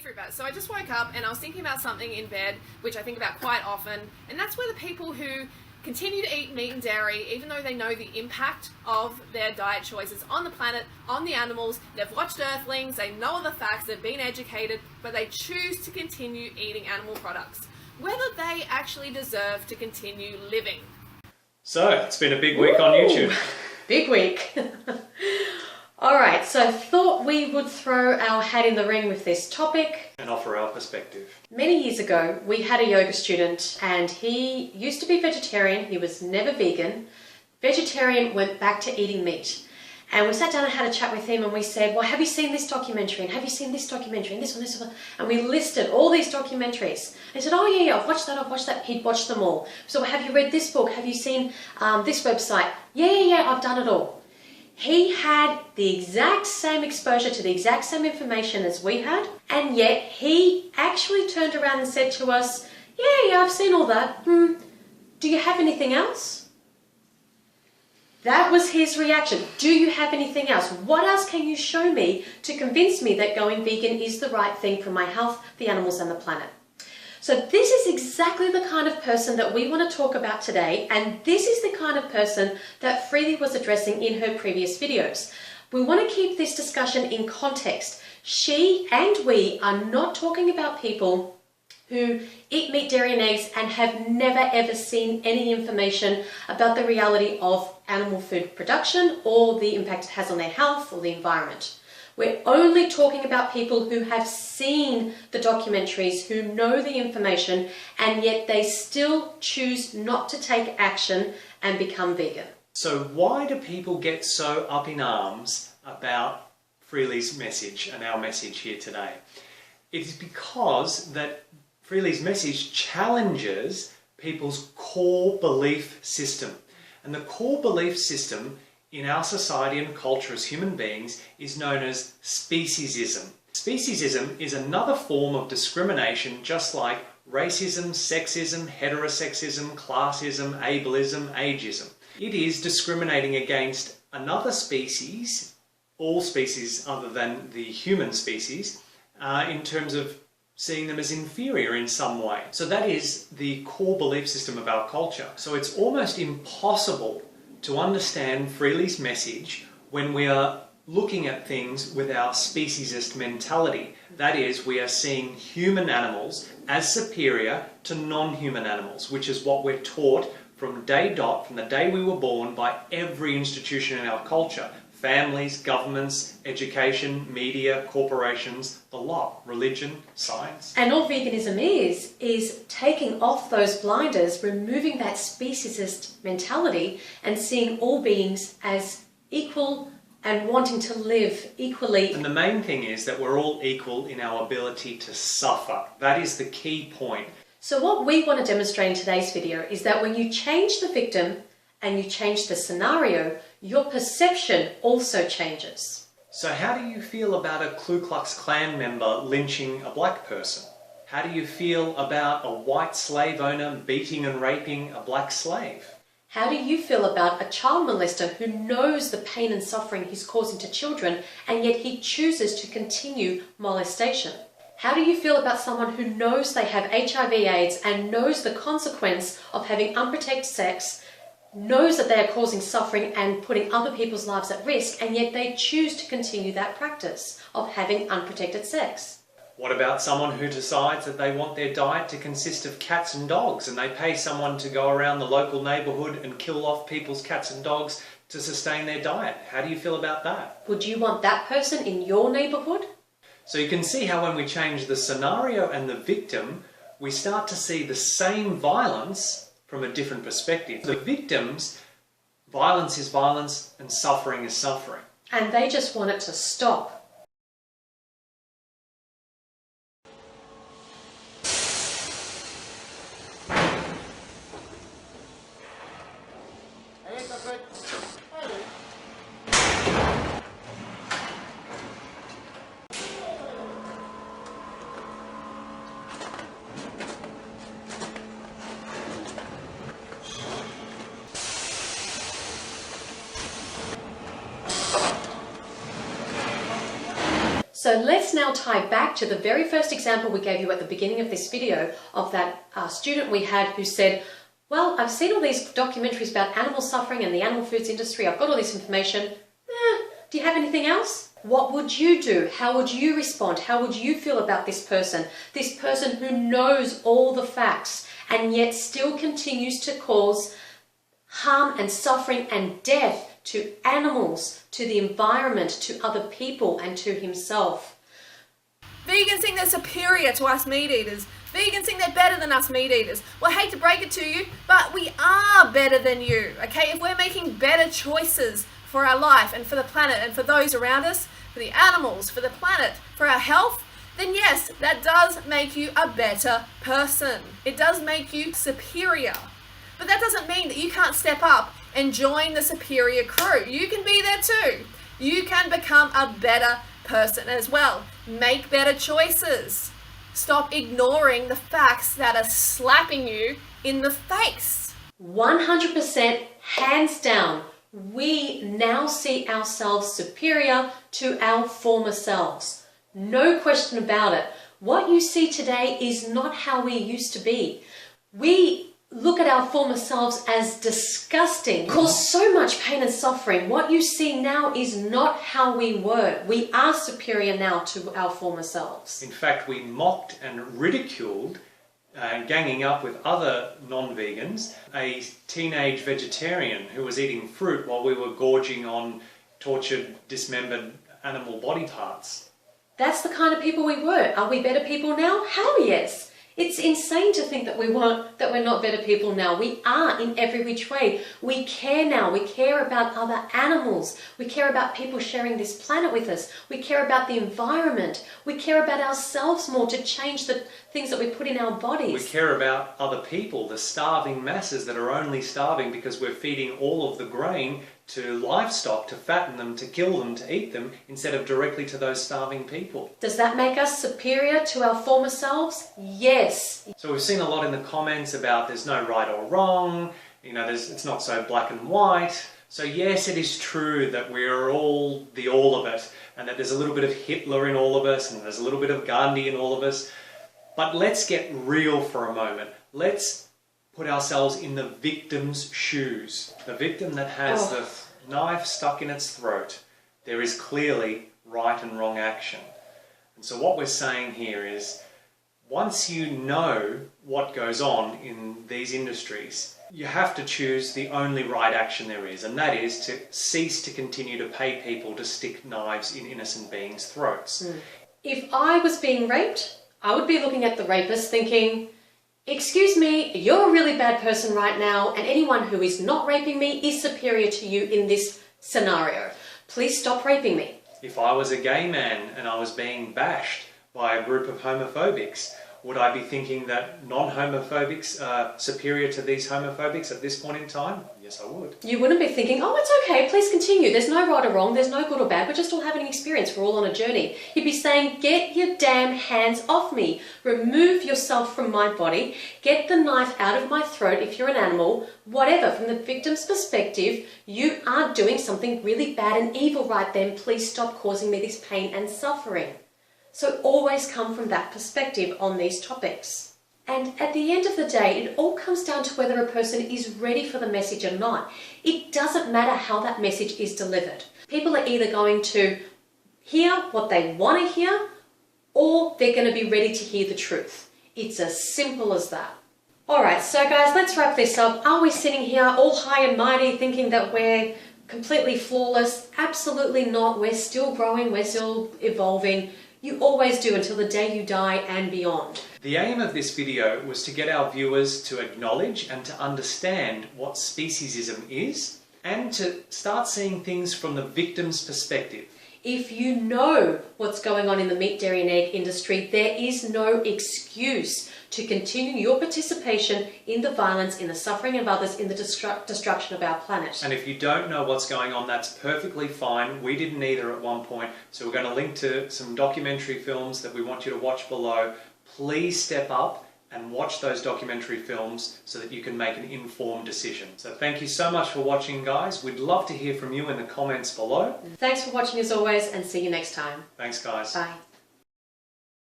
fruit bat. So I just woke up and I was thinking about something in bed, which I think about quite often, and that's where the people who continue to eat meat and dairy, even though they know the impact of their diet choices on the planet, on the animals, they've watched Earthlings, they know all the facts, they've been educated, but they choose to continue eating animal products, whether they actually deserve to continue living. So, it's been a big week on YouTube. Big week. Alright, so thought we would throw our hat in the ring with this topic. And offer our perspective. Many years ago, we had a yoga student and he used to be vegetarian, he was never vegan. Vegetarian, went back to eating meat. And we sat down and had a chat with him and we said, well, have you seen this documentary? And have you seen this documentary? And this one? And we listed all these documentaries. And he said, oh yeah, I've watched that. He'd watched them all. So have you read this book? Have you seen this website? Yeah, I've done it all. He had the exact same exposure to the exact same information as we had, and yet he actually turned around and said to us, yeah, I've seen all that. Do you have anything else? That was his reaction. Do you have anything else? What else can you show me to convince me that going vegan is the right thing for my health, the animals and the planet? So this is exactly the kind of person that we want to talk about today, and this is the kind of person that Freelee was addressing in her previous videos. We want to keep this discussion in context. She and we are not talking about people who eat meat, dairy and eggs and have never ever seen any information about the reality of animal food production or the impact it has on their health or the environment. We're only talking about people who have seen the documentaries, who know the information, and yet they still choose not to take action and become vegan. So why do people get so up in arms about Freelee's message and our message here today? It is because that Freelee's message challenges people's core belief system. And the core belief system in our society and culture as human beings is known as speciesism. Speciesism is another form of discrimination, just like racism, sexism, heterosexism, classism, ableism, ageism. It is discriminating against another species, all species other than the human species, in terms of seeing them as inferior in some way. So that is the core belief system of our culture. So it's almost impossible to understand Freelee's message when we are looking at things with our speciesist mentality. That is, we are seeing human animals as superior to non-human animals, which is what we're taught from day dot, from the day we were born, by every institution in our culture. Families, governments, education, media, corporations, the lot, religion, science. And all veganism is taking off those blinders, removing that speciesist mentality and seeing all beings as equal and wanting to live equally. And the main thing is that we're all equal in our ability to suffer. That is the key point. So what we want to demonstrate in today's video is that when you change the victim and you change the scenario, your perception also changes. So how do you feel about a Ku Klux Klan member lynching a black person? How do you feel about a white slave owner beating and raping a black slave? How do you feel about a child molester who knows the pain and suffering he's causing to children and yet he chooses to continue molestation? How do you feel about someone who knows they have HIV/AIDS and knows the consequence of having unprotected sex, knows that they are causing suffering and putting other people's lives at risk, and yet they choose to continue that practice of having unprotected sex? What about someone who decides that they want their diet to consist of cats and dogs, and they pay someone to go around the local neighbourhood and kill off people's cats and dogs to sustain their diet? How do you feel about that? Would you want that person in your neighbourhood? So you can see how when we change the scenario and the victim, we start to see the same violence from a different perspective. The victims, violence is violence and suffering is suffering. And they just want it to stop. So let's now tie back to the very first example we gave you at the beginning of this video of that student we had who said, well, I've seen all these documentaries about animal suffering and the animal foods industry. I've got all this information. Do you have anything else? What would you do? How would you respond? How would you feel about this person? This person who knows all the facts and yet still continues to cause harm and suffering and death to animals, to the environment, to other people, and to himself. Vegans think they're superior to us meat eaters. Vegans think they're better than us meat eaters. Well, I hate to break it to you, but we are better than you, okay? If we're making better choices for our life and for the planet and for those around us, for the animals, for the planet, for our health, then yes, that does make you a better person. It does make you superior. But that doesn't mean that you can't step up and join the superior crew. You can be there too. You can become a better person as well. Make better choices. Stop ignoring the facts that are slapping you in the face. 100% hands down, we now see ourselves superior to our former selves. No question about it. What you see today is not how we used to be. We look at our former selves as disgusting, cause so much pain and suffering. What you see now is not how we were. We are superior now to our former selves. In fact, we mocked and ridiculed, ganging up with other non-vegans, a teenage vegetarian who was eating fruit while we were gorging on tortured, dismembered animal body parts. That's the kind of people we were. Are we better people now? Hell yes. It's insane to think that we're not better people now. We are in every which way. We care now. We care about other animals. We care about people sharing this planet with us. We care about the environment. We care about ourselves more to change the things that we put in our bodies. We care about other people, the starving masses that are only starving because we're feeding all of the grain to livestock, to fatten them, to kill them, to eat them, instead of directly to those starving people. Does that make us superior to our former selves? Yes. So we've seen a lot in the comments about there's no right or wrong, it's not so black and white. So yes, it is true that we're all of it, and that there's a little bit of Hitler in all of us, and there's a little bit of Gandhi in all of us. But let's get real for a moment. Let's put ourselves in the victim's shoes. The victim that has the knife stuck in its throat. There is clearly right and wrong action. And so what we're saying here is, once you know what goes on in these industries, you have to choose the only right action there is, and that is to cease to continue to pay people to stick knives in innocent beings' throats. If I was being raped, I would be looking at the rapist thinking, excuse me, you're a really bad person right now, and anyone who is not raping me is superior to you in this scenario. Please stop raping me. If I was a gay man and I was being bashed by a group of homophobics, would I be thinking that non-homophobics are superior to these homophobics at this point in time? Yes, I would. You wouldn't be thinking, oh, it's okay, please continue. There's no right or wrong, there's no good or bad, we're just all having an experience, we're all on a journey. You'd be saying, get your damn hands off me. Remove yourself from my body. Get the knife out of my throat if you're an animal. Whatever, from the victim's perspective, you are doing something really bad and evil right then. Please stop causing me this pain and suffering. So always come from that perspective on these topics. And at the end of the day, it all comes down to whether a person is ready for the message or not. It doesn't matter how that message is delivered. People are either going to hear what they want to hear, or they're going to be ready to hear the truth. It's as simple as that. Alright, so guys, let's wrap this up. Are we sitting here all high and mighty thinking that we're completely flawless? Absolutely not. We're still growing, we're still evolving. You always do until the day you die and beyond. The aim of this video was to get our viewers to acknowledge and to understand what speciesism is, and to start seeing things from the victim's perspective. If you know what's going on in the meat, dairy and egg industry, there is no excuse to continue your participation in the violence, in the suffering of others, in the destruction of our planet. And if you don't know what's going on, that's perfectly fine. We didn't either at one point, so we're going to link to some documentary films that we want you to watch below. Please step up and watch those documentary films so that you can make an informed decision. So thank you so much for watching, guys. We'd love to hear from you in the comments below. Thanks for watching as always, and see you next time. Thanks, guys. Bye.